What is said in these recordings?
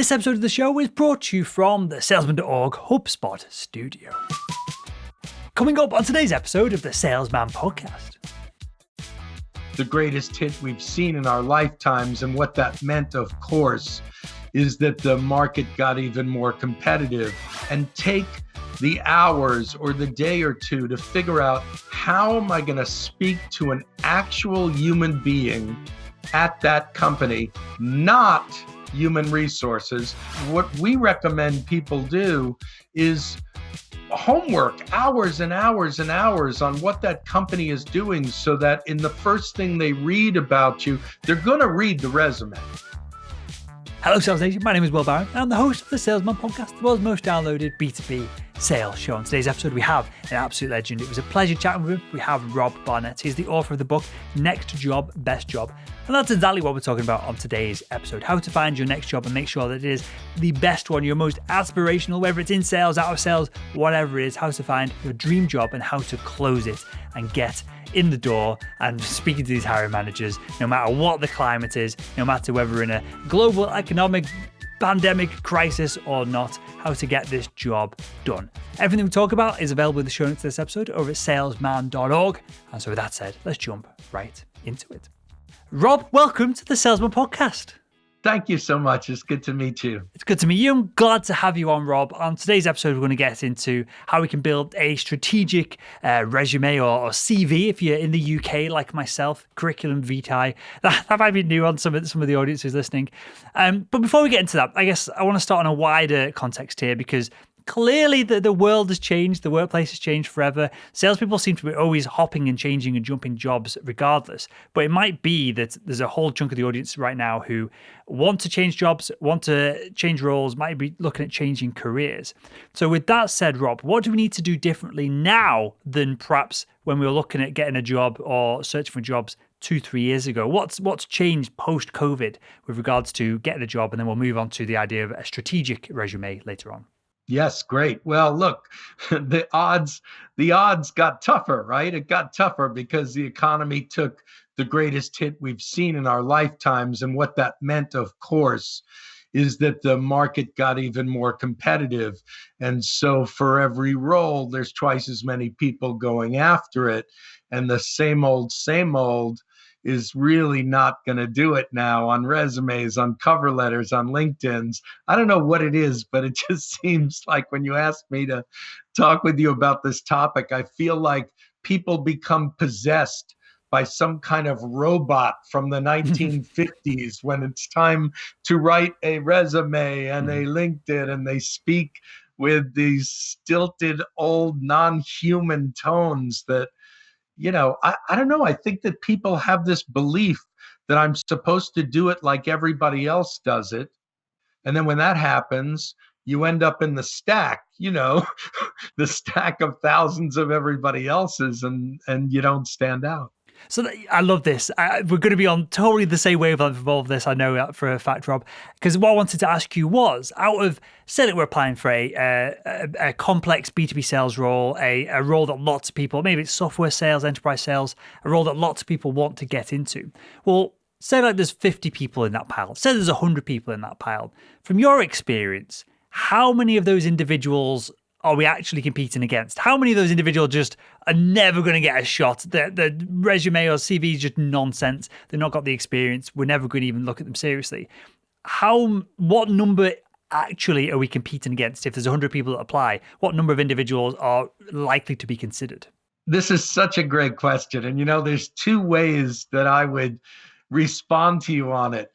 This episode of the show is brought to you from the Salesman.org HubSpot studio. Coming up on today's episode of the Salesman podcast. The greatest hit we've seen in our lifetimes, and what that meant, of course, is that the market got even more competitive. And take the hours or the day or two to figure out, how am I going to speak to an actual human being at that company, not human resources. What we recommend people do is homework, hours and hours and hours on what that company is doing, so that in the first thing they read about you, they're going to read the resume. Hello Sales Nation, my name is Will Barron. I'm the host of the Salesman podcast, the world's most downloaded B2B sales show. On today's episode, we have an absolute legend. It was a pleasure chatting with him. We have Rob Barnett. He's the author of the book, Next Job, Best Job. And that's exactly what we're talking about on today's episode. How to find your next job and make sure that it is the best one, your most aspirational, whether it's in sales, out of sales, whatever it is, how to find your dream job and how to close it and get in the door and speaking to these hiring managers, no matter what the climate is, no matter whether we're in a global economic pandemic crisis or not, how to get this job done. Everything we talk about is available in the show notes of this episode over at salesman.org. And so with that said, let's jump right into it. Rob, welcome to the Salesman podcast. Thank you so much. It's good to meet you. It's good to meet you. I'm glad to have you on, Rob. On today's episode, we're going to get into how we can build a strategic resume or CV if you're in the UK like myself, curriculum vitae. That might be new on some of the audience who's listening. But before we get into that, I guess I want to start on a wider context here, because clearly the world has changed, the workplace has changed forever. Salespeople seem to be always hopping and changing and jumping jobs regardless. But it might be that there's a whole chunk of the audience right now who want to change jobs, want to change roles, might be looking at changing careers. So with that said, Rob, what do we need to do differently now than perhaps when we were looking at getting a job or searching for jobs 2-3 years ago? What's changed post-COVID with regards to getting a job? And then we'll move on to the idea of a strategic resume later on. Yes, great. Well, look, the odds got tougher, right? It got tougher because the economy took the greatest hit we've seen in our lifetimes. And what that meant, of course, is that the market got even more competitive. And so for every role, there's twice as many people going after it. And the same old is really not going to do it now on resumes, on cover letters, on LinkedIn's. I don't know what it is, but it just seems like when you ask me to talk with you about this topic, I feel like people become possessed by some kind of robot from the 1950s when it's time to write a resume and a LinkedIn, and they speak with these stilted, old, non-human tones that, I don't know. I think that people have this belief that I'm supposed to do it like everybody else does it. And then when that happens, you end up in the stack, the stack of thousands of everybody else's, and you don't stand out. So I love this. We're going to be on totally the same wavelength of all of this. I know that for a fact, Rob, because what I wanted to ask you was, out of, say that we're applying for a complex B2B sales role, a role that lots of people, maybe it's software sales, enterprise sales, a role that lots of people want to get into. Well, say like there's 50 people in that pile. Say there's 100 people in that pile. From your experience, how many of those individuals are we actually competing against? How many of those individuals just are never going to get a shot? The resume or CV is just nonsense. They've not got the experience. We're never going to even look at them seriously. What number actually are we competing against? If there's 100 people that apply, what number of individuals are likely to be considered? This is such a great question. And there's two ways that I would respond to you on it.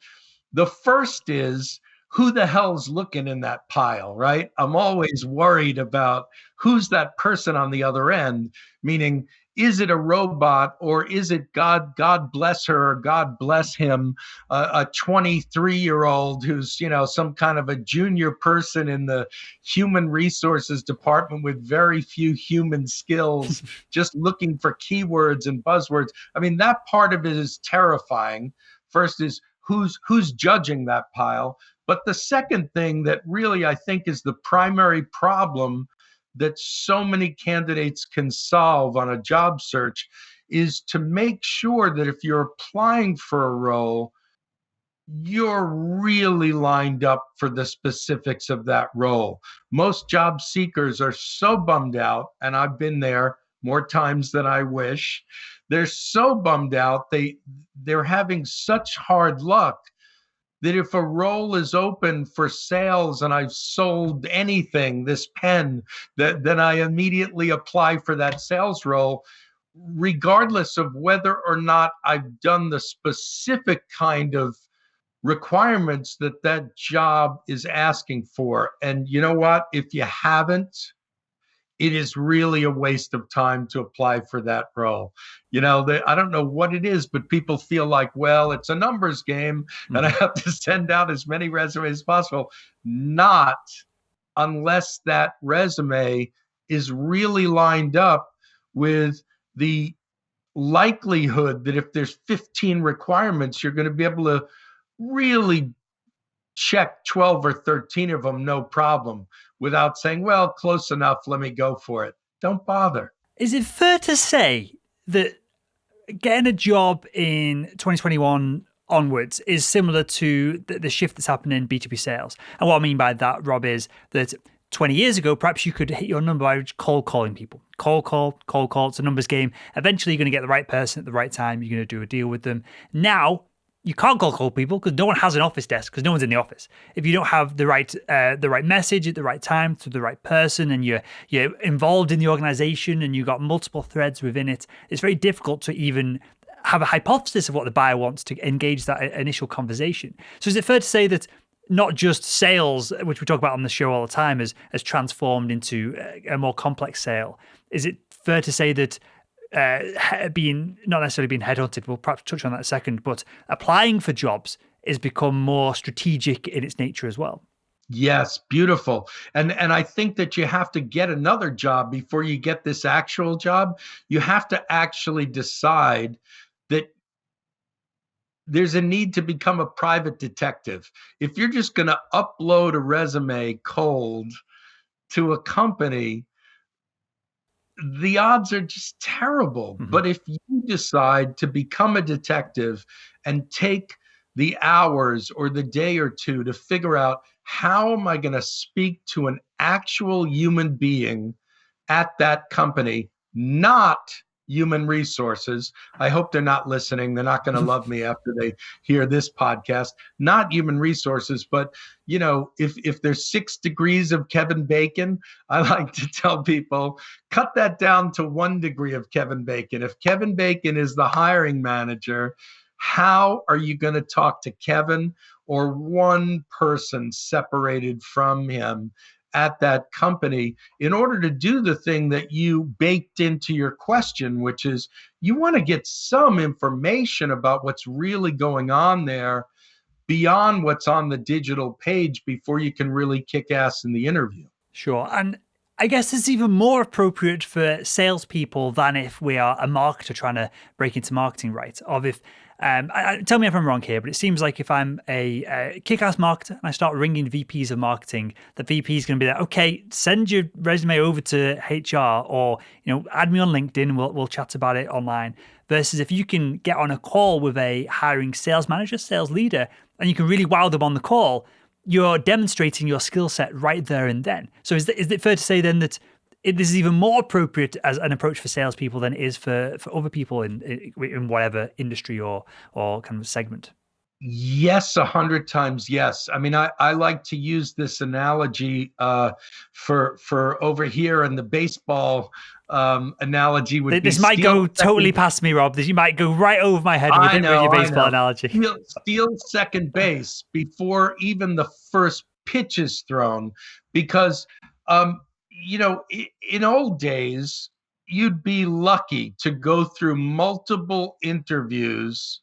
The first is, who the hell's looking in that pile, right? I'm always worried about who's that person on the other end, meaning, is it a robot or is it God bless her or God bless him, a 23-year-old who's, some kind of a junior person in the human resources department with very few human skills, just looking for keywords and buzzwords. I mean, that part of it is terrifying. First is who's judging that pile. But the second thing that really I think is the primary problem that so many candidates can solve on a job search is to make sure that if you're applying for a role, you're really lined up for the specifics of that role. Most job seekers are so bummed out, and I've been there more times than I wish. They're so bummed out. They're having such hard luck that if a role is open for sales and I've sold anything, this pen, that then I immediately apply for that sales role, regardless of whether or not I've done the specific kind of requirements that that job is asking for. And you know what? If you haven't, it is really a waste of time to apply for that role. I don't know what it is, but people feel like, well, it's a numbers game and I have to send out as many resumes as possible. Not unless that resume is really lined up with the likelihood that if there's 15 requirements, you're going to be able to really check 12 or 13 of them, no problem, without saying, well, close enough, let me go for it. Don't bother. Is it fair to say that getting a job in 2021 onwards is similar to the shift that's happened in B2B sales? And what I mean by that, Rob, is that 20 years ago, perhaps you could hit your number by cold calling people. Cold call. It's a numbers game. Eventually, you're going to get the right person at the right time. You're going to do a deal with them. Now, you can't cold call people because no one has an office desk because no one's in the office. If you don't have the right message at the right time to the right person, and you're involved in the organization and you've got multiple threads within it, it's very difficult to even have a hypothesis of what the buyer wants to engage that initial conversation. So is it fair to say that not just sales, which we talk about on the show all the time, has transformed into a more complex sale? Is it fair to say that being not necessarily being headhunted, we'll perhaps touch on that in a second, but applying for jobs has become more strategic in its nature as well? Yes, beautiful. And I think that you have to get another job before you get this actual job. You have to actually decide that there's a need to become a private detective. If you're just going to upload a resume cold to a company, the odds are just terrible. Mm-hmm. But if you decide to become a detective and take the hours or the day or two to figure out, how am I going to speak to an actual human being at that company, not human resources. I hope they're not listening. They're not going to love me after they hear this podcast. Not human resources, but if there's 6 degrees of Kevin Bacon, I like to tell people, cut that down to 1 degree of Kevin Bacon. If Kevin Bacon is the hiring manager, how are you going to talk to Kevin or one person separated from him at that company in order to do the thing that you baked into your question, which is you want to get some information about what's really going on there beyond what's on the digital page before you can really kick ass in the interview. Sure. And I guess it's even more appropriate for salespeople than if we are a marketer trying to break into marketing, right? Of if tell me if I'm wrong here, but it seems like if I'm a kick-ass marketer and I start ringing VPs of marketing, the VP is going to be like, okay, send your resume over to HR, or add me on LinkedIn. We'll chat about it online. Versus if you can get on a call with a hiring sales manager, sales leader, and you can really wow them on the call, you're demonstrating your skill set right there and then. So is it fair to say then that this is even more appropriate as an approach for salespeople than it is for other people in whatever industry or kind of segment? Yes, 100 times yes. I mean, I like to use this analogy for over here in the baseball analogy. This might go totally past me, Rob. You might go right over my head with your baseball analogy. Steal second base before even the first pitch is thrown, because in old days, you'd be lucky to go through multiple interviews,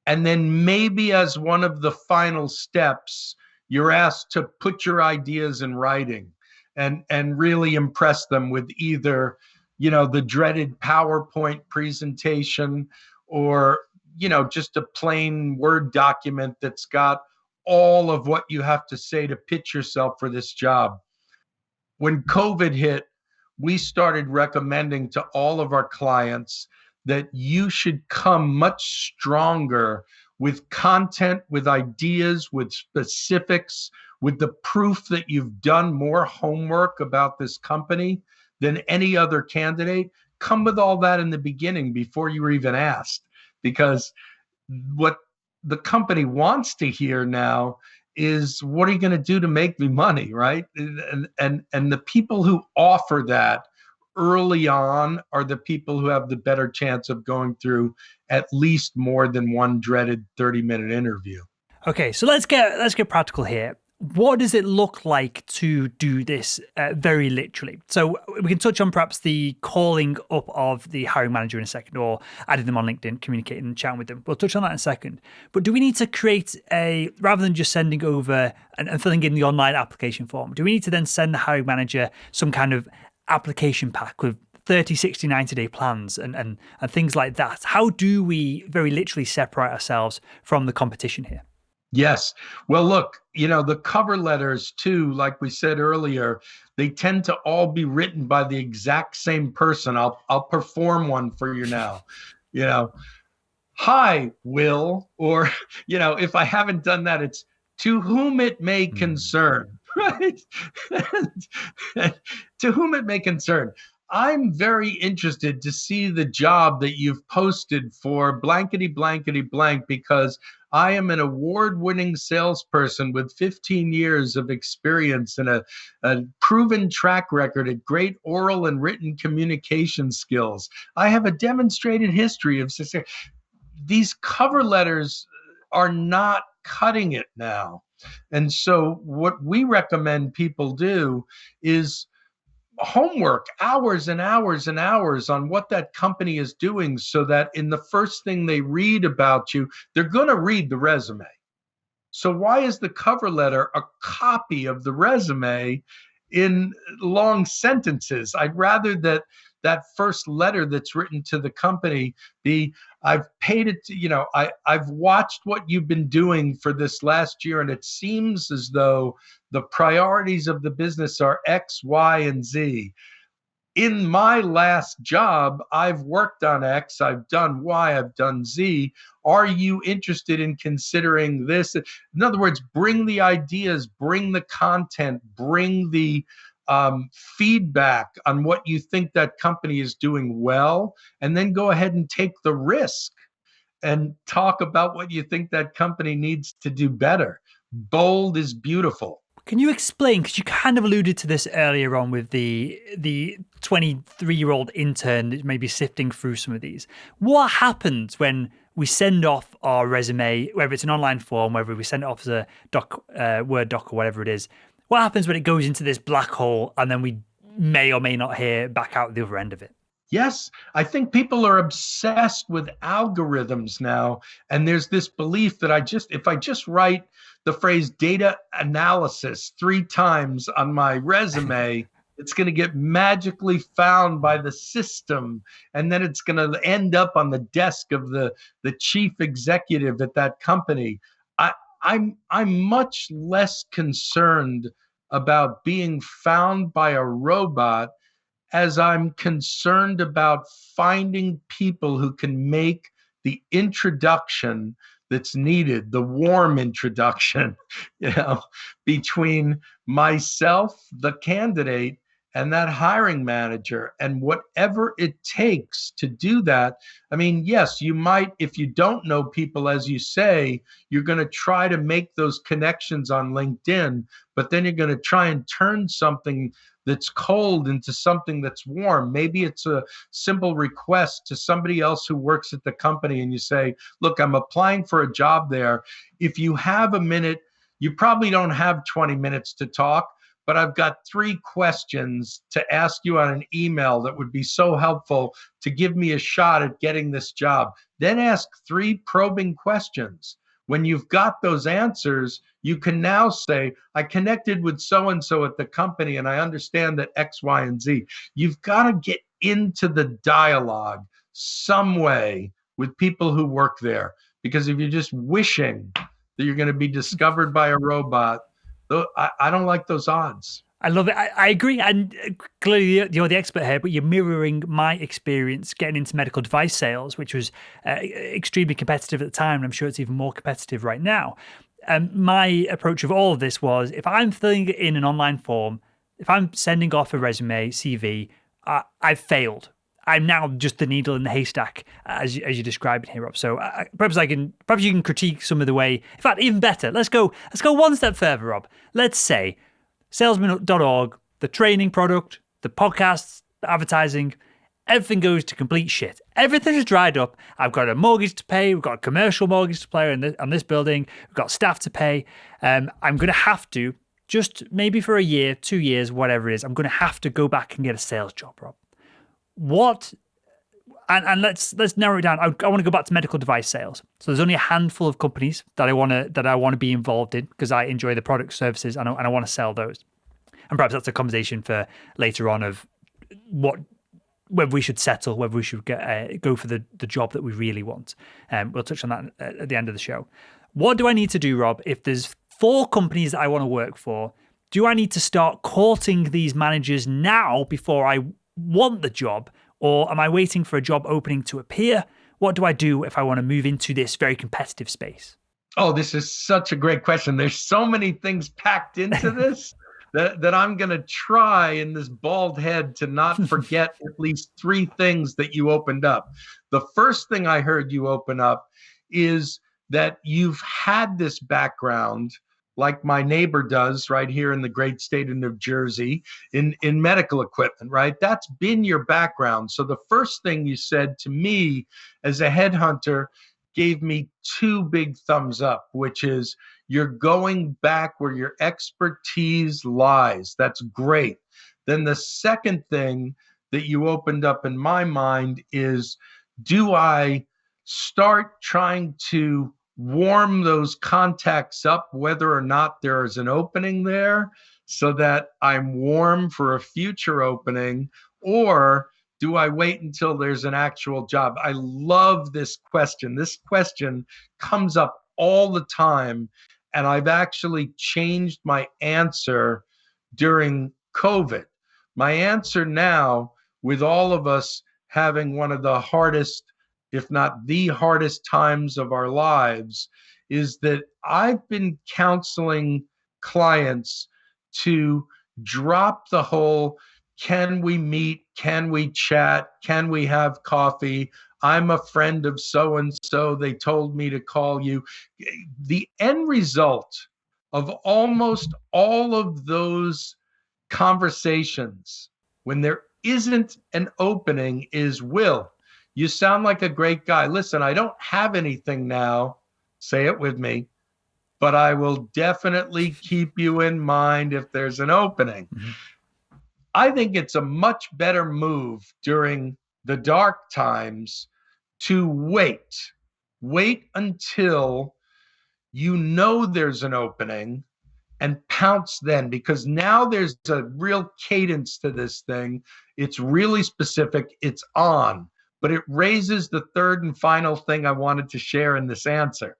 and then maybe as one of the final steps, you're asked to put your ideas in writing and really impress them with either, the dreaded PowerPoint presentation or, just a plain Word document that's got all of what you have to say to pitch yourself for this job. When COVID hit, we started recommending to all of our clients that you should come much stronger with content, with ideas, with specifics, with the proof that you've done more homework about this company than any other candidate. Come with all that in the beginning before you were even asked, because what the company wants to hear now is, what are you going to do to make me money, right? And the people who offer that early on are the people who have the better chance of going through at least more than one dreaded 30-minute interview. Okay, so let's get practical here. What does it look like to do this very literally? So we can touch on perhaps the calling up of the hiring manager in a second, or adding them on LinkedIn, communicating and chatting with them. We'll touch on that in a second. But do we need to create rather than just sending over and filling in the online application form, do we need to then send the hiring manager some kind of application pack with 30, 60, 90-day plans and things like that? How do we very literally separate ourselves from the competition here? Yes. Well, look, the cover letters too, like we said earlier, they tend to all be written by the exact same person. I'll perform one for you now. You know, Hi, Will, or if I haven't done that, it's to whom it may concern, right? To whom it may concern. I'm very interested to see the job that you've posted for blankety blankety blank, because I am an award-winning salesperson with 15 years of experience and a proven track record at great oral and written communication skills. I have a demonstrated history of success. These cover letters are not cutting it now. And so what we recommend people do is homework, hours and hours and hours on what that company is doing, so that in the first thing they read about you, they're going to read the resume. So why is the cover letter a copy of the resume in long sentences? I'd rather that first letter that's written to the company be, I've paid it to, I've watched what you've been doing for this last year, and it seems as though the priorities of the business are X, Y, and Z. In my last job, I've worked on X, I've done Y, I've done Z. Are you interested in considering this? In other words, bring the ideas, bring the content, bring the feedback on what you think that company is doing well, and then go ahead and take the risk and talk about what you think that company needs to do better. Bold is beautiful. Can you explain, because you kind of alluded to this earlier on with the 23-year-old intern that may be sifting through some of these. What happens when we send off our resume, whether it's an online form, whether we send it off as a Word doc or whatever it is? What happens when it goes into this black hole and then we may or may not hear back out the other end of it? Yes, I think people are obsessed with algorithms now. And there's this belief that if I just write the phrase data analysis 3 times on my resume, it's going to get magically found by the system. And then it's going to end up on the desk of the chief executive at that company. I'm much less concerned about being found by a robot as I'm concerned about finding people who can make the introduction that's needed, the warm introduction, between myself, the candidate, and that hiring manager, and whatever it takes to do that. I mean, yes, you might, if you don't know people, as you say, you're going to try to make those connections on LinkedIn, but then you're going to try and turn something that's cold into something that's warm. Maybe it's a simple request to somebody else who works at the company, and you say, look, I'm applying for a job there. If you have a minute, you probably don't have 20 minutes to talk, but I've got 3 questions to ask you on an email that would be so helpful to give me a shot at getting this job. Then ask 3 probing questions. When you've got those answers, you can now say, I connected with so-and-so at the company, and I understand that X, Y, and Z. You've got to get into the dialogue some way with people who work there. Because if you're just wishing that you're going to be discovered by a robot, I don't like those odds. I love it. I agree. And clearly, you're the expert here, but you're mirroring my experience getting into medical device sales, which was extremely competitive at the time. And I'm sure it's even more competitive right now. My approach of all of this was if I'm filling it in an online form, if I'm sending off a resume, CV, I've failed. I'm now just the needle in the haystack, as you described it here, Rob. So perhaps you can critique some of the way. In fact, even better, let's go one step further, Rob. Let's say salesman.org, the training product, the podcasts, the advertising, everything goes to complete shit. Everything is dried up. I've got a mortgage to pay. We've got a commercial mortgage to pay on this building. We've got staff to pay. I'm going to have to, just maybe for a year, 2 years, whatever it is, I'm going to have to go back and get a sales job, Rob. What? And let's narrow it down. I want to go back to medical device sales. So there's only a handful of companies that I want to be involved in because I enjoy the product services and I want to sell those. And perhaps that's a conversation for later on of whether we should settle, whether we should go for the job that we really want. We'll touch on that at the end of the show. What do I need to do, Rob, if there's 4 companies that I want to work for? Do I need to start courting these managers now before I want the job? Or am I waiting for a job opening to appear? What do I do if I want to move into this very competitive space? Oh, this is such a great question. There's so many things packed into this that I'm going to try in this bald head to not forget at least 3 things that you opened up. The first thing I heard you open up is that you've had this background like my neighbor does right here in the great state of New Jersey in medical equipment, right? That's been your background. So the first thing you said to me as a headhunter gave me 2 big thumbs up, which is you're going back where your expertise lies. That's great. Then the second thing that you opened up in my mind is, do I start trying to warm those contacts up, whether or not there is an opening there, so that I'm warm for a future opening? Or do I wait until there's an actual job? I love this question. This question comes up all the time, and I've actually changed my answer during COVID. My answer now, with all of us having one of the hardest, if not the hardest times of our lives, is that I've been counseling clients to drop the whole, can we meet? Can we chat? Can we have coffee? I'm a friend of so-and-so. They told me to call you. The end result of almost all of those conversations when there isn't an opening is, Will, you sound like a great guy. Listen, I don't have anything now. Say it with me. But I will definitely keep you in mind if there's an opening. Mm-hmm. I think it's a much better move during the dark times to wait until you know there's an opening and pounce then, because now there's a real cadence to this thing. It's really specific. It's on. But it raises the third and final thing I wanted to share in this answer.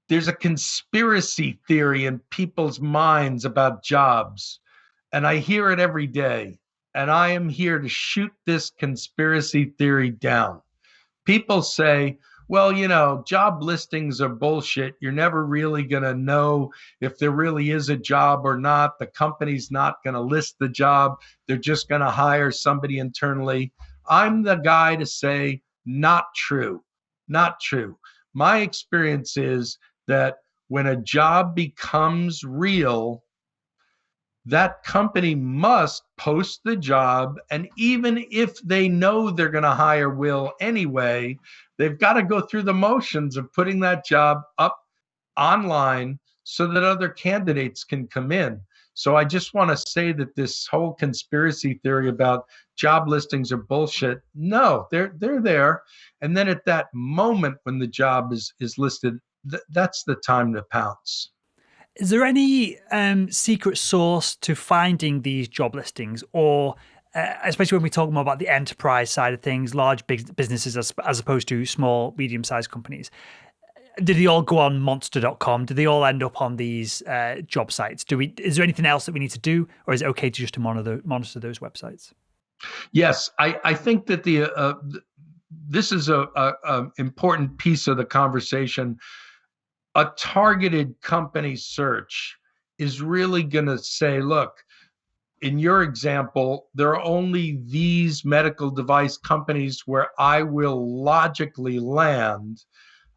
There's a conspiracy theory in people's minds about jobs, and I hear it every day. And I am here to shoot this conspiracy theory down. People say, well, job listings are bullshit. You're never really going to know if there really is a job or not. The company's not going to list the job. They're just going to hire somebody internally. I'm the guy to say, not true, not true. My experience is that when a job becomes real, that company must post the job. And even if they know they're going to hire Will anyway, they've got to go through the motions of putting that job up online so that other candidates can come in. So I just want to say that this whole conspiracy theory about job listings are bullshit. No, they're there. And then at that moment when the job is listed, that's the time to pounce. Is there any secret sauce to finding these job listings, or especially when we talk more about the enterprise side of things, large big businesses as opposed to small, medium-sized companies? did they all go on monster.com? Do they all end up on these job sites? Is there anything else that we need to do, or is it okay to just to monitor those websites? Yes, I think that this is a important piece of the conversation. A targeted company search is really going to say, look, in your example, there are only these medical device companies where I will logically land.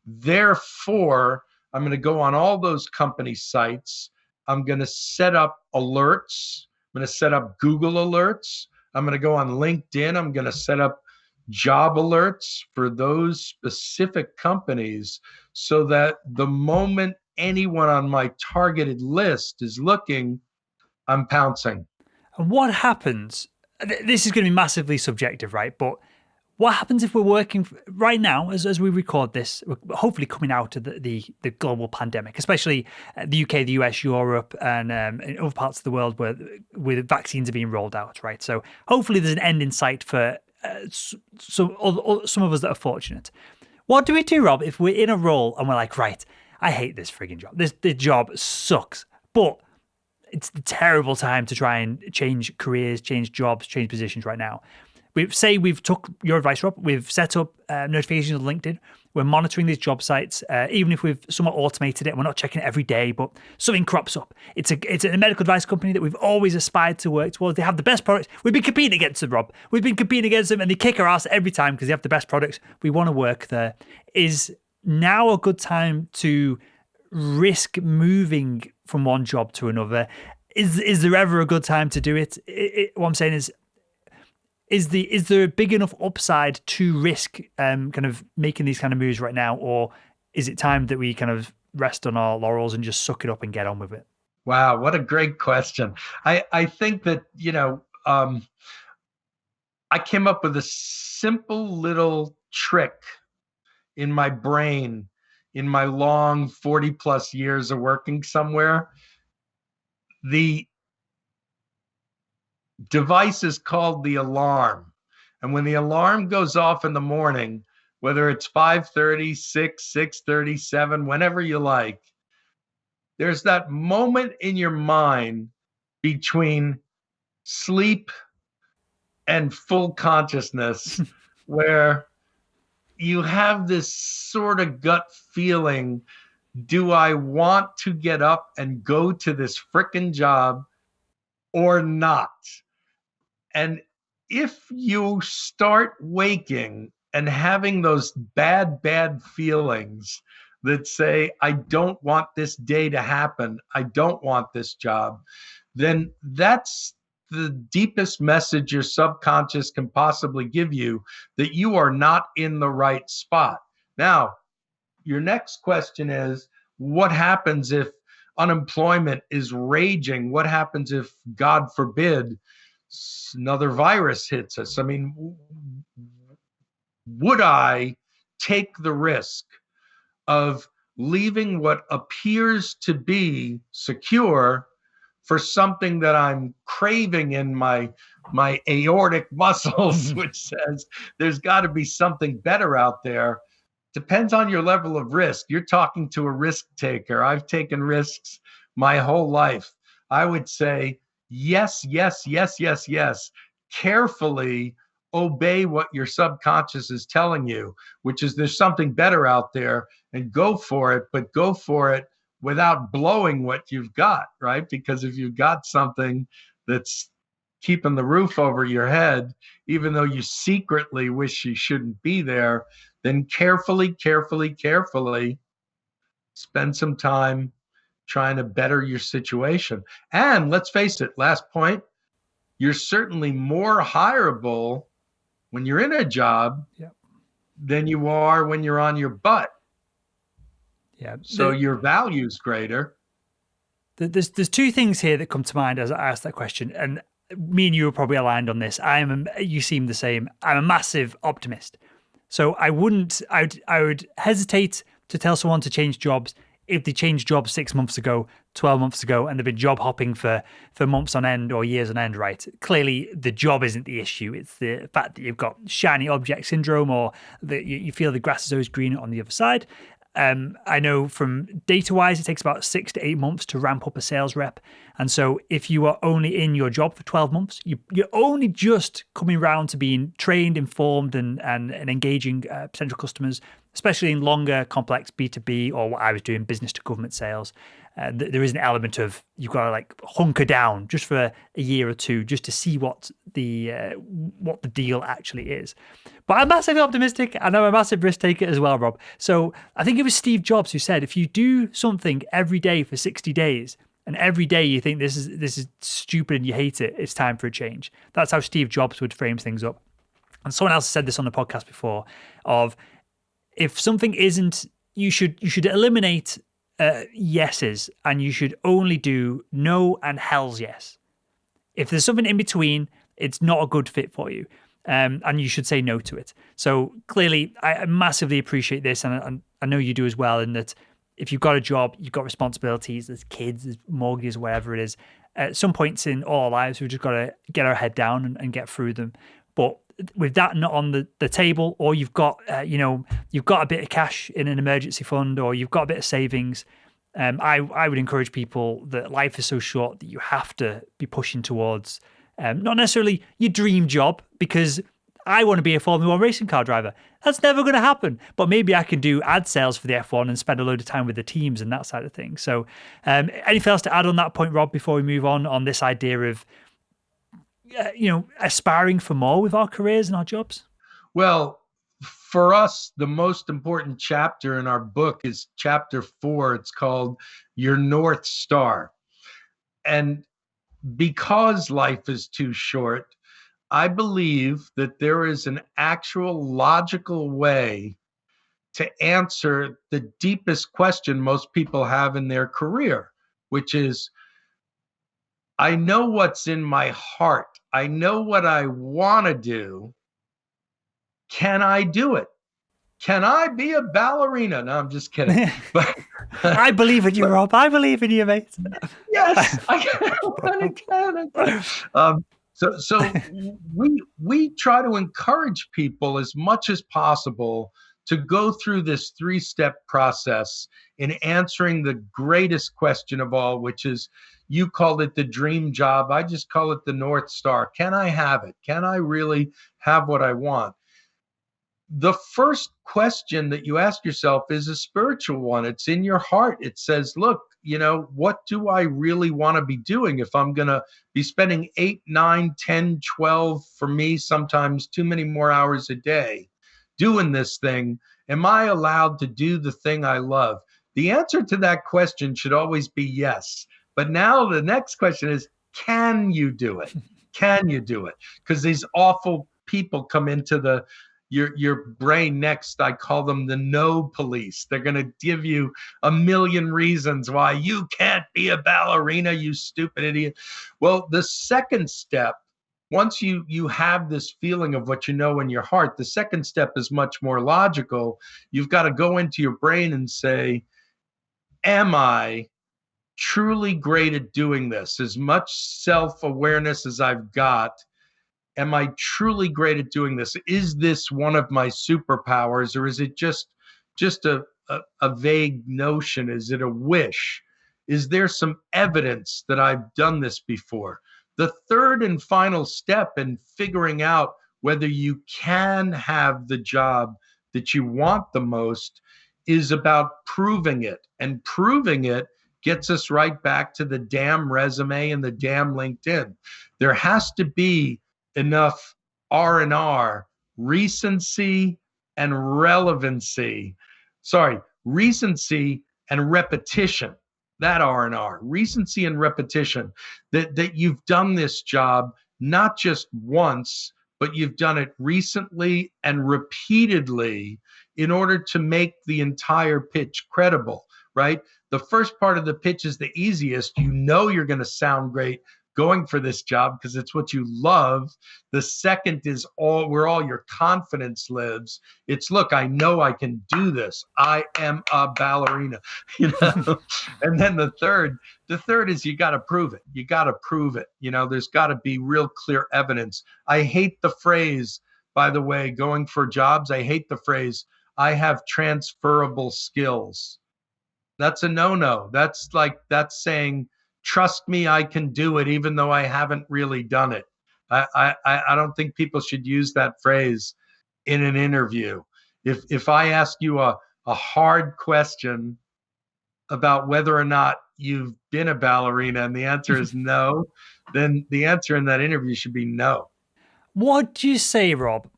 Therefore, I'm going to go on all those company sites. I'm going to set up alerts. I'm going to set up Google alerts. I'm going to go on LinkedIn. I'm going to set up job alerts for those specific companies so that the moment anyone on my targeted list is looking, I'm pouncing. And what happens? This is going to be massively subjective, right? But what happens if we're working right now, as we record this, we're hopefully coming out of the global pandemic, especially the UK, the US, Europe, and in other parts of the world where vaccines are being rolled out, right? So hopefully there's an end in sight for some of us that are fortunate. What do we do, Rob, if we're in a role and we're like, right, I hate this frigging job. The job sucks, but it's the terrible time to try and change careers, change jobs, change positions right now. We've took your advice, Rob. We've set up notifications on LinkedIn. We're monitoring these job sites, even if we've somewhat automated it. We're not checking it every day, but something crops up. It's a medical device company that we've always aspired to work towards. They have the best products. We've been competing against them, Rob. We've been competing against them, and they kick our ass every time because they have the best products. We want to work there. Is now a good time to risk moving from one job to another? Is there ever a good time to do it? What I'm saying is there a big enough upside to risk kind of making these kind of moves right now, or is it time that we kind of rest on our laurels and just suck it up and get on with it? Wow, what a great question. I think that, I came up with a simple little trick in my brain in my long 40 plus years of working somewhere. The device is called the alarm. And when the alarm goes off in the morning, whether it's 5:30, 6, 6:30, 7, whenever you like, there's that moment in your mind between sleep and full consciousness where you have this sort of gut feeling, do I want to get up and go to this frickin' job or not? And if you start waking and having those bad feelings that say, I don't want this day to happen, I don't want this job, then that's the deepest message your subconscious can possibly give you, that you are not in the right spot. Now, your next question is, what happens if unemployment is raging? What happens if, God forbid, another virus hits us? I mean, would I take the risk of leaving what appears to be secure for something that I'm craving in my aortic muscles, which says there's got to be something better out there? Depends on your level of risk. You're talking to a risk taker. I've taken risks my whole life. I would say yes, yes, yes, yes, yes. Carefully obey what your subconscious is telling you, which is there's something better out there, and go for it, but go for it without blowing what you've got, right? Because if you've got something that's keeping the roof over your head, even though you secretly wish you shouldn't be there, then carefully spend some time trying to better your situation. And let's face it, last point, you're certainly more hireable when you're in a job than you are when you're on your butt. Yeah. So your value's greater. There's two things here that come to mind as I asked that question, and me and you are probably aligned on this. You seem the same. I'm a massive optimist. So I would hesitate to tell someone to change jobs if they changed jobs 6 months ago, 12 months ago, and they've been job hopping for months on end or years on end, right? Clearly, the job isn't the issue. It's the fact that you've got shiny object syndrome, or that you feel the grass is always greener on the other side. I know from data wise, it takes about 6 to 8 months to ramp up a sales rep. And so if you are only in your job for 12 months, you're only just coming around to being trained, informed, and engaging potential customers, especially in longer, complex B2B or what I was doing, business to government sales. There is an element of you've got to like hunker down just for a year or two just to see what the deal actually is. But I'm massively optimistic, and I'm a massive risk taker as well, Rob. So I think it was Steve Jobs who said, if you do something every day for 60 days, and every day you think this is stupid and you hate it, it's time for a change. That's how Steve Jobs would frame things up. And someone else said this on the podcast before: of if something isn't, you should eliminate yeses, and you should only do no and hell's yes. If there's something in between, it's not a good fit for you. And you should say no to it. So clearly, I massively appreciate this, and I know you do as well, in that if you've got a job, you've got responsibilities, there's kids, there's mortgages, whatever it is. At some points in all our lives, we've just got to get our head down and get through them. But with that not on the table, or you've got you've got a bit of cash in an emergency fund, or you've got a bit of savings, I would encourage people that life is so short that you have to be pushing towards not necessarily your dream job, because I want to be a Formula One racing car driver. That's never going to happen. But maybe I can do ad sales for the F1 and spend a load of time with the teams and that side of things. So anything else to add on that point, Rob, before we move on this idea of aspiring for more with our careers and our jobs? Well, for us, the most important chapter in our book is chapter 4. It's called Your North Star. And because life is too short, I believe that there is an actual logical way to answer the deepest question most people have in their career, which is, I know what's in my heart. I know what I want to do. Can I do it? Can I be a ballerina? No, I'm just kidding. But I believe in you, Rob. I believe in you, mate. Yes, I can. So we try to encourage people as much as possible to go through this 3-step process in answering the greatest question of all, which is, you called it the dream job. I just call it the North Star. Can I have it? Can I really have what I want? The first question that you ask yourself is a spiritual one. It's in your heart. It says, look, what do I really want to be doing if I'm going to be spending 8, 9, 10, 12, for me, sometimes too many more hours a day doing this thing? Am I allowed to do the thing I love? The answer to that question should always be yes. But now the next question is, can you do it? Can you do it? Because these awful people come into your brain next. I call them the no police. They're going to give you a million reasons why you can't be a ballerina, you stupid idiot. Well, the second step, once you have this feeling of what you know in your heart, the second step is much more logical. You've got to go into your brain and say, am I truly great at doing this? As much self-awareness as I've got, am I truly great at doing this? Is this one of my superpowers, or is it just a vague notion? Is it a wish? Is there some evidence that I've done this before? The third and final step in figuring out whether you can have the job that you want the most is about proving it. And proving it gets us right back to the damn resume and the damn LinkedIn. There has to be enough R&R, recency and relevancy. Recency and repetition. That R&R, recency and repetition, that you've done this job not just once, but you've done it recently and repeatedly in order to make the entire pitch credible, right? The first part of the pitch is the easiest. You know you're going to sound great going for this job because it's what you love. The second is where all your confidence lives. It's, look, I know I can do this. I am a ballerina, And then the third is you got to prove it. You got to prove it. There's got to be real clear evidence. I hate the phrase, by the way, going for jobs. I hate the phrase, I have transferable skills. That's a no-no. That's saying, trust me, I can do it, even though I haven't really done it. I don't think people should use that phrase in an interview. If I ask you a hard question about whether or not you've been a ballerina and the answer is no, then the answer in that interview should be no. What do you say, Rob?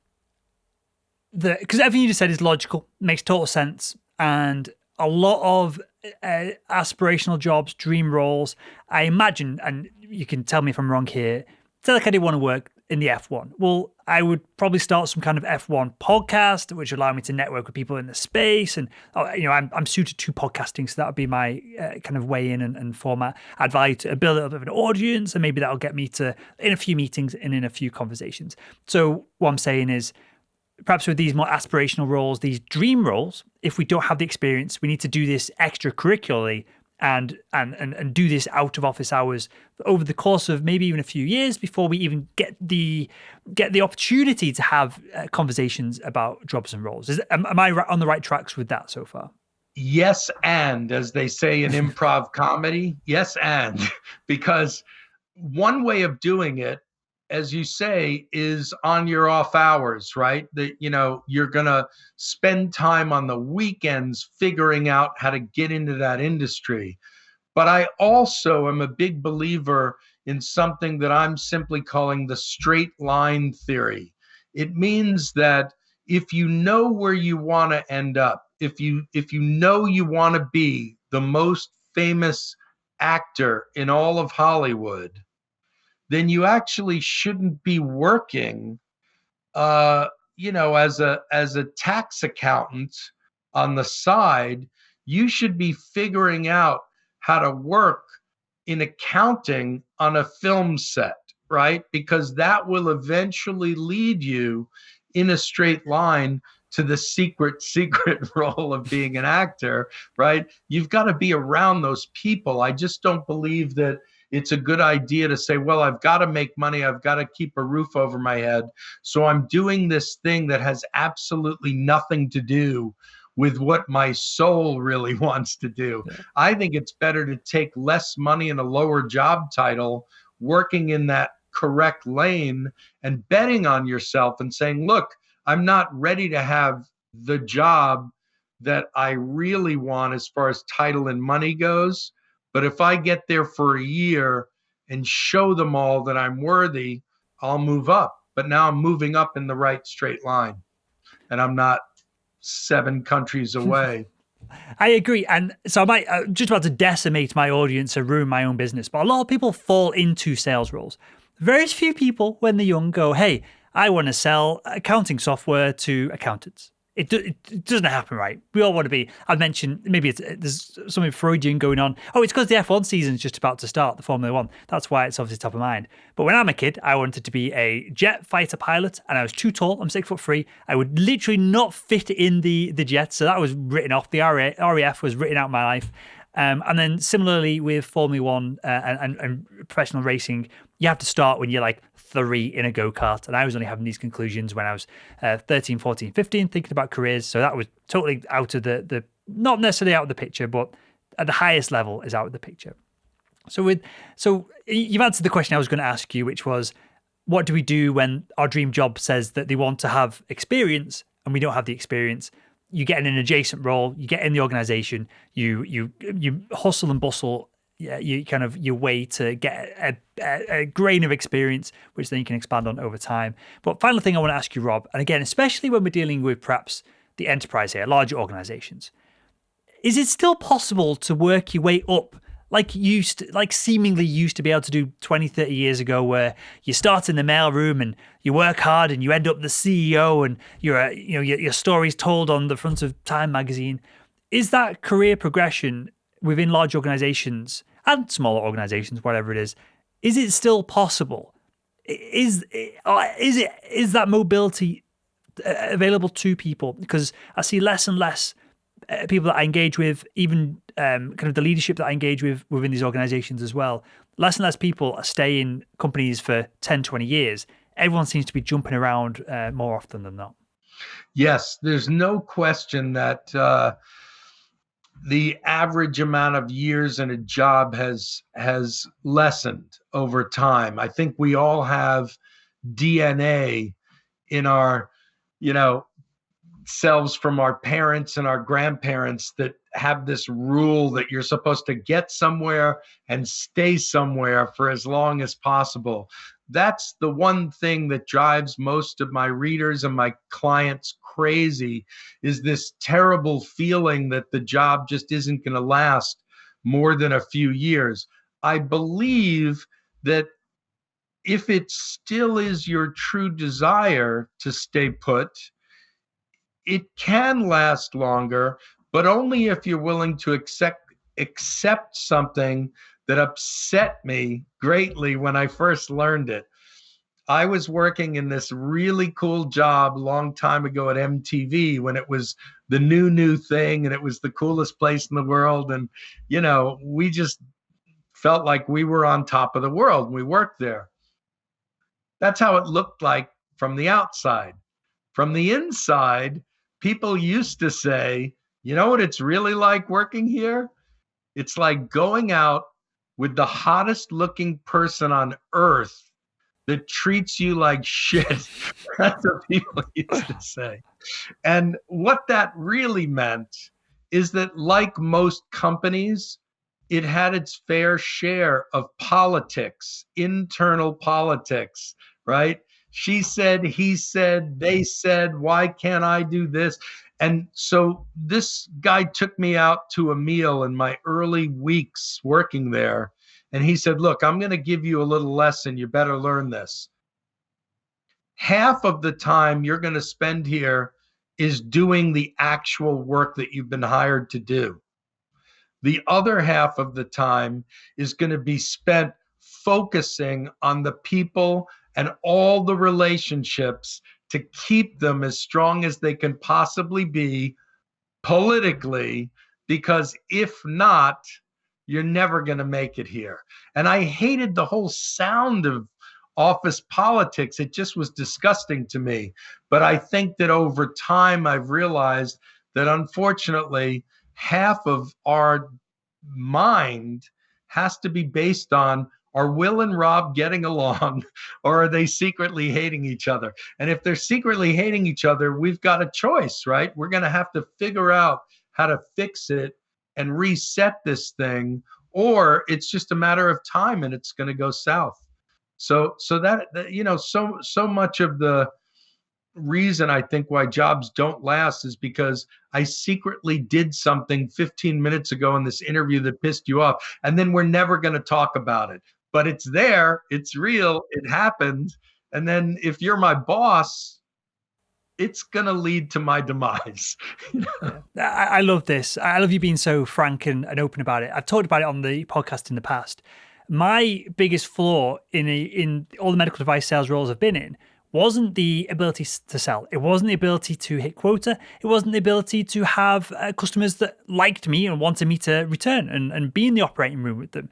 Because everything you just said is logical, makes total sense, and a lot of aspirational jobs, dream roles, I imagine, and you can tell me if I'm wrong here, say like I did want to work in the F1. Well, I would probably start some kind of F1 podcast, which would allow me to network with people in the space. And, I'm suited to podcasting, so that would be my kind of way in and format. I'd value to build a little bit of an audience, and maybe that'll get me to in a few meetings and in a few conversations. So what I'm saying is, perhaps with these more aspirational roles, these dream roles, if we don't have the experience, we need to do this extracurricularly and do this out of office hours over the course of maybe even a few years before we even get the opportunity to have conversations about jobs and roles. Am I on the right tracks with that so far? Yes, and as they say in improv comedy, yes, and because one way of doing it, as you say, is on your off hours, right? That you're gonna spend time on the weekends figuring out how to get into that industry. But I also am a big believer in something that I'm simply calling the straight line theory. It means that if you know where you want to end up, if you know you want to be the most famous actor in all of Hollywood, then you actually shouldn't be working as a tax accountant on the side. You should be figuring out how to work in accounting on a film set, right? Because that will eventually lead you in a straight line to the secret role of being an actor, right? You've got to be around those people. I just don't believe that it's a good idea to say, well, I've got to make money. I've got to keep a roof over my head. So I'm doing this thing that has absolutely nothing to do with what my soul really wants to do. Yeah. I think it's better to take less money and a lower job title, working in that correct lane and betting on yourself and saying, look, I'm not ready to have the job that I really want as far as title and money goes. But if I get there for a year and show them all that I'm worthy, I'll move up. But now I'm moving up in the right straight line, and I'm not 7 countries away. I agree. And so I might just about to decimate my audience and ruin my own business, but a lot of people fall into sales roles. Very few people, when they're young, go, hey, I want to sell accounting software to accountants. It doesn't happen, right? We all want to be. I've mentioned maybe there's something Freudian going on. Oh, it's because the F1 season's just about to start, the Formula One. That's why it's obviously top of mind. But when I'm a kid, I wanted to be a jet fighter pilot, and I was too tall. I'm 6'3". I would literally not fit in the jet, so that was written off. The RAF was written out of my life. And then similarly with Formula One and professional racing, you have to start when you're like 3 in a go-kart. And I was only having these conclusions when I was 13, 14, 15, thinking about careers. So that was totally out of the not necessarily out of the picture, but at the highest level is out of the picture. So you've answered the question I was going to ask you, which was, what do we do when our dream job says that they want to have experience and we don't have the experience? You get in an adjacent role, you get in the organization, you hustle and bustle, you kind of your way to get a grain of experience, which then you can expand on over time. But final thing I want to ask you, Rob, and again, especially when we're dealing with perhaps the enterprise here, larger organizations, is it still possible to work your way up like seemingly used to be able to do 20, 30 years ago, where you start in the mailroom and you work hard and you end up the CEO and your story's told on the front of Time magazine? Is that career progression within large organizations and smaller organizations, whatever it is it still possible? Is that mobility available to people? Because I see less and less people that I engage with, even kind of the leadership that I engage with within these organizations as well. Less and less people stay in companies for 10, 20 years. Everyone seems to be jumping around more often than not. Yes, there's no question that the average amount of years in a job has lessened over time. I think we all have DNA in our, you know, selves from our parents and our grandparents that have this rule that you're supposed to get somewhere and stay somewhere for as long as possible. That's the one thing that drives most of my readers and my clients crazy, is this terrible feeling that the job just isn't going to last more than a few years. I believe that if it still is your true desire to stay put, it can last longer, but only if you're willing to accept something that upset me greatly when I first learned it. I was working in this really cool job a long time ago at MTV when it was the new thing and it was the coolest place in the world. And, we just felt like we were on top of the world. We worked there. That's how it looked like from the outside. From the inside, people used to say, you know what it's really like working here? It's like going out with the hottest looking person on earth that treats you like shit. That's what people used to say. And what that really meant is that, like most companies, it had its fair share of politics, internal politics, right? She said, he said, they said, why can't I do this? And so this guy took me out to a meal in my early weeks working there. And he said, look, I'm going to give you a little lesson. You better learn this. Half of the time you're going to spend here is doing the actual work that you've been hired to do. The other half of the time is going to be spent focusing on the people and all the relationships to keep them as strong as they can possibly be politically, because if not, you're never going to make it here. And I hated the whole sound of office politics. It just was disgusting to me. But I think that over time, I've realized that unfortunately, half of our mind has to be based on, are Will and Rob getting along, or are they secretly hating each other? And if they're secretly hating each other, we've got a choice, right? We're going to have to figure out how to fix it and reset this thing, or it's just a matter of time and it's going to go south. So so much of the reason I think why jobs don't last is because I secretly did something 15 minutes ago in this interview that pissed you off, and then we're never going to talk about it. But it's there, it's real, it happened. And then if you're my boss, it's going to lead to my demise. I love this. I love you being so frank and open about it. I've talked about it on the podcast in the past. My biggest flaw in all the medical device sales roles I've been in wasn't the ability to sell. It wasn't the ability to hit quota. It wasn't the ability to have customers that liked me and wanted me to return and be in the operating room with them.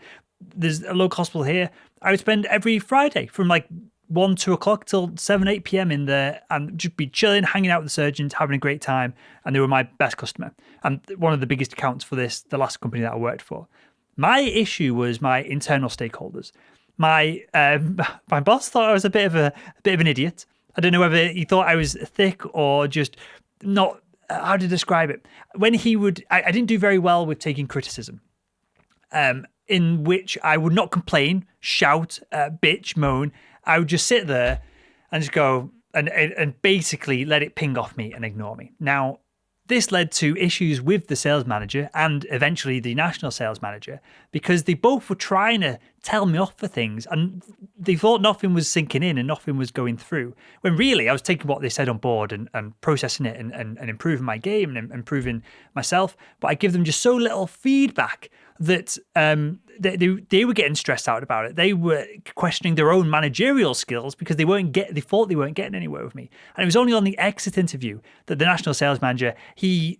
There's a local hospital here. I would spend every Friday from like 1, 2 o'clock till 7, 8 p.m. in there and just be chilling, hanging out with the surgeons, having a great time. And they were my best customer. And one of the biggest accounts for the last company that I worked for. My issue was my internal stakeholders. My boss thought I was a bit of an idiot. I don't know whether he thought I was thick or just not. How to describe it? When he would, I didn't do very well with taking criticism. In which I would not complain, shout, bitch, moan. I would just sit there and just go and basically let it ping off me and ignore me. Now, this led to issues with the sales manager and eventually the national sales manager, because they both were trying to tell me off for things and they thought nothing was sinking in and nothing was going through, when really I was taking what they said on board and processing it and improving my game and improving myself. But I give them just so little feedback that they were getting stressed out about it. They were questioning their own managerial skills because they thought they weren't getting anywhere with me. And it was only on the exit interview that the national sales manager, he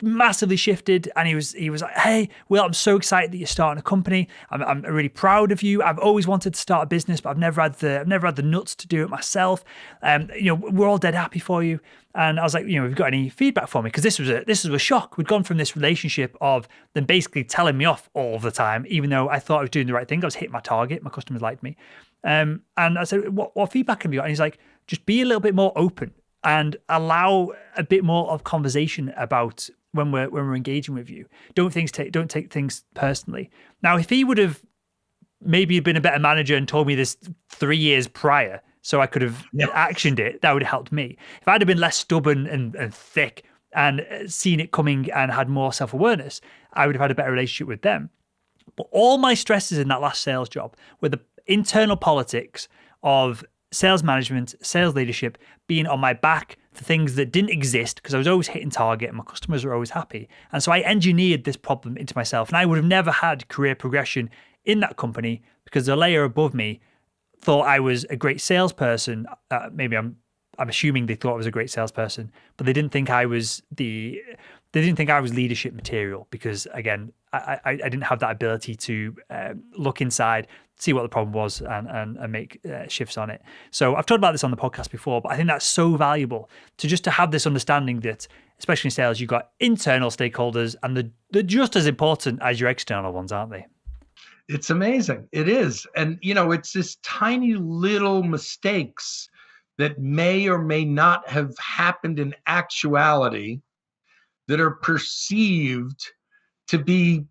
massively shifted, and he was like, "Hey, Will, I'm so excited that you're starting a company. I'm really proud of you. I've always wanted to start a business, but I've never had the nuts to do it myself. We're all dead happy for you." And I was like, have you got any feedback for me? Because this was a shock. We'd gone from this relationship of them basically telling me off all the time, even though I thought I was doing the right thing. I was hitting my target. My customers liked me. And I said, what feedback have you got? And he's like, just be a little bit more open and allow a bit more of conversation about when we're engaging with you. Don't take things personally. Now, if he would have maybe been a better manager and told me this 3 years prior, so I could have actioned it, that would have helped me. If I'd have been less stubborn and thick and seen it coming and had more self-awareness, I would have had a better relationship with them. But all my stresses in that last sales job were the internal politics of sales management, sales leadership, being on my back for things that didn't exist because I was always hitting target and my customers were always happy. And so I engineered this problem into myself, and I would have never had career progression in that company because the layer above me thought I was a great salesperson. Maybe I'm assuming they thought I was a great salesperson, but they didn't think I was leadership material because, again, I didn't have that ability to look inside, see what the problem was, and make shifts on it. So I've talked about this on the podcast before, but I think that's so valuable to have this understanding that, especially in sales, you've got internal stakeholders and they're just as important as your external ones, aren't they? It's amazing. It is. And, it's this tiny little mistakes that may or may not have happened in actuality that are perceived to be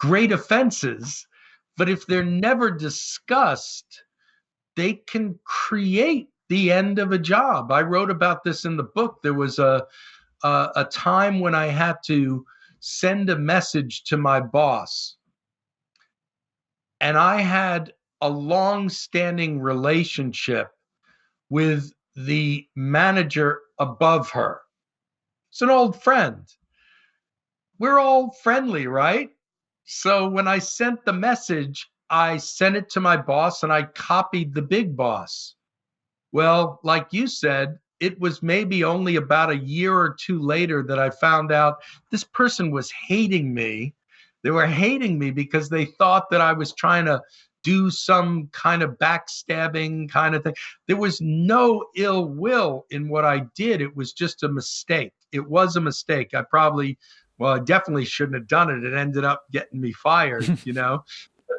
great offenses. But if they're never discussed, they can create the end of a job. I wrote about this in the book. There was a time when I had to send a message to my boss. And I had a long-standing relationship with the manager above her. It's an old friend. We're all friendly, right? So when I sent the message, I sent it to my boss and I copied the big boss. Well, like you said, it was maybe only about a year or two later that I found out this person was hating me. They were hating me because they thought that I was trying to do some kind of backstabbing kind of thing. There was no ill will in what I did. It was just a mistake. It was a mistake. I definitely shouldn't have done it. It ended up getting me fired,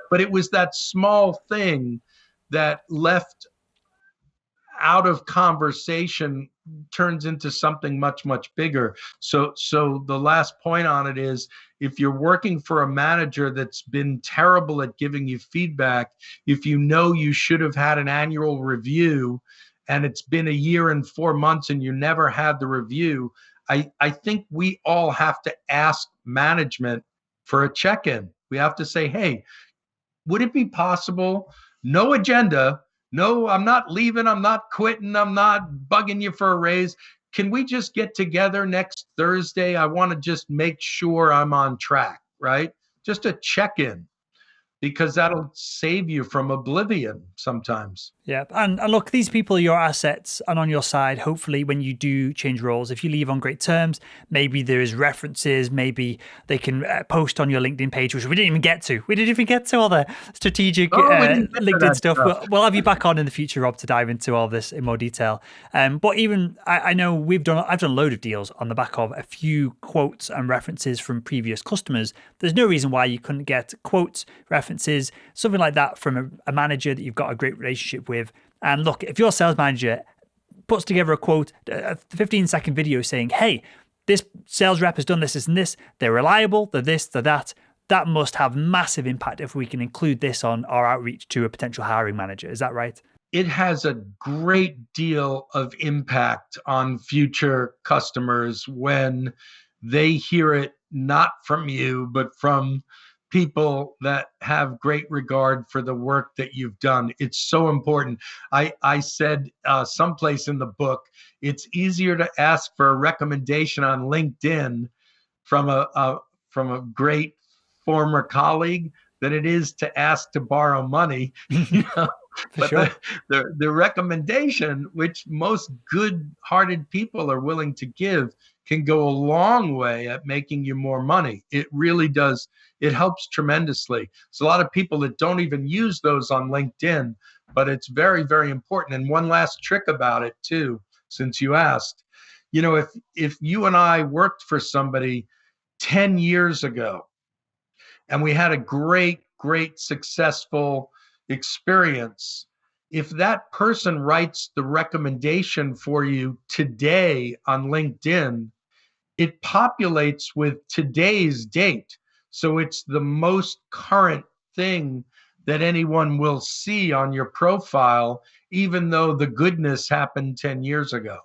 But it was that small thing that left out of conversation turns into something much, much bigger. So the last point on it is, if you're working for a manager that's been terrible at giving you feedback, if you should have had an annual review and it's been a year and 4 months and you never had the review, I think we all have to ask management for a check-in. We have to say, hey, would it be possible? No agenda. No, I'm not leaving. I'm not quitting. I'm not bugging you for a raise. Can we just get together next Thursday? I want to just make sure I'm on track, right? Just a check-in, because that'll save you from oblivion sometimes. Yeah. And look, these people are your assets and on your side, hopefully, when you do change roles. If you leave on great terms, maybe there is references, maybe they can post on your LinkedIn page, which we didn't even get to. We didn't even get to all the strategic LinkedIn stuff. We'll have you back on in the future, Rob, to dive into all this in more detail. But even I know I've done a load of deals on the back of a few quotes and references from previous customers. There's no reason why you couldn't get quotes, references, something like that from a manager that you've got a great relationship with. And look, if your sales manager puts together a quote, a 15-second video saying, hey, this sales rep has done this, and this, they're reliable, they're this, they're that, that must have massive impact if we can include this on our outreach to a potential hiring manager. Is that right? It has a great deal of impact on future customers when they hear it not from you, but from people that have great regard for the work that you've done. It's so important. I said someplace in the book, it's easier to ask for a recommendation on LinkedIn from a great former colleague than it is to ask to borrow money. But sure. the recommendation, which most good-hearted people are willing to give, can go a long way at making you more money. It really does. It helps tremendously. So a lot of people that don't even use those on LinkedIn, but it's very, very important. And one last trick about it too, since you asked, if you and I worked for somebody 10 years ago and we had a great, great, successful experience, if that person writes the recommendation for you today on LinkedIn, it populates with today's date. So it's the most current thing that anyone will see on your profile, even though the goodness happened 10 years ago.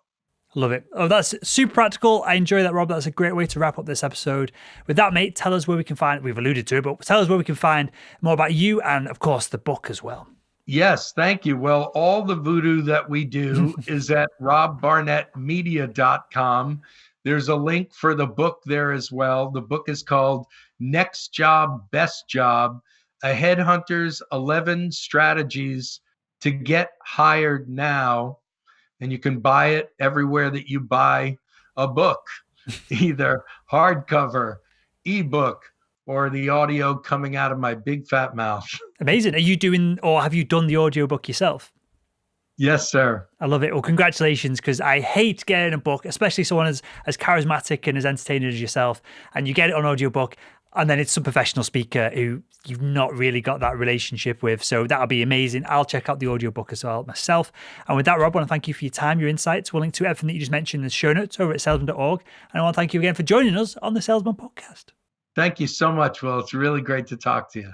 Love it. Oh, that's super practical. I enjoy that, Rob. That's a great way to wrap up this episode. With that, mate, tell us where we can find, we've alluded to it, but tell us where we can find more about you and, of course, the book as well. Yes, thank you. Well, all the voodoo that we do is at robbarnettmedia.com. There's a link for the book there as well. The book is called Next Job, Best Job, A Headhunter's 11 Strategies to Get Hired Now. And you can buy it everywhere that you buy a book, either hardcover, ebook, or the audio coming out of my big fat mouth. Amazing. Are you doing, or have you done the audiobook yourself? Yes, sir. I love it. Well, congratulations, because I hate getting a book, especially someone as charismatic and as entertaining as yourself, and you get it on audiobook, and then it's some professional speaker who you've not really got that relationship with. So that'll be amazing. I'll check out the audiobook as well myself. And with that, Rob, I want to thank you for your time, your insights. We'll link to everything that you just mentioned in the show notes over at salesman.org. And I want to thank you again for joining us on the Salesman podcast. Thank you so much, Will. It's really great to talk to you.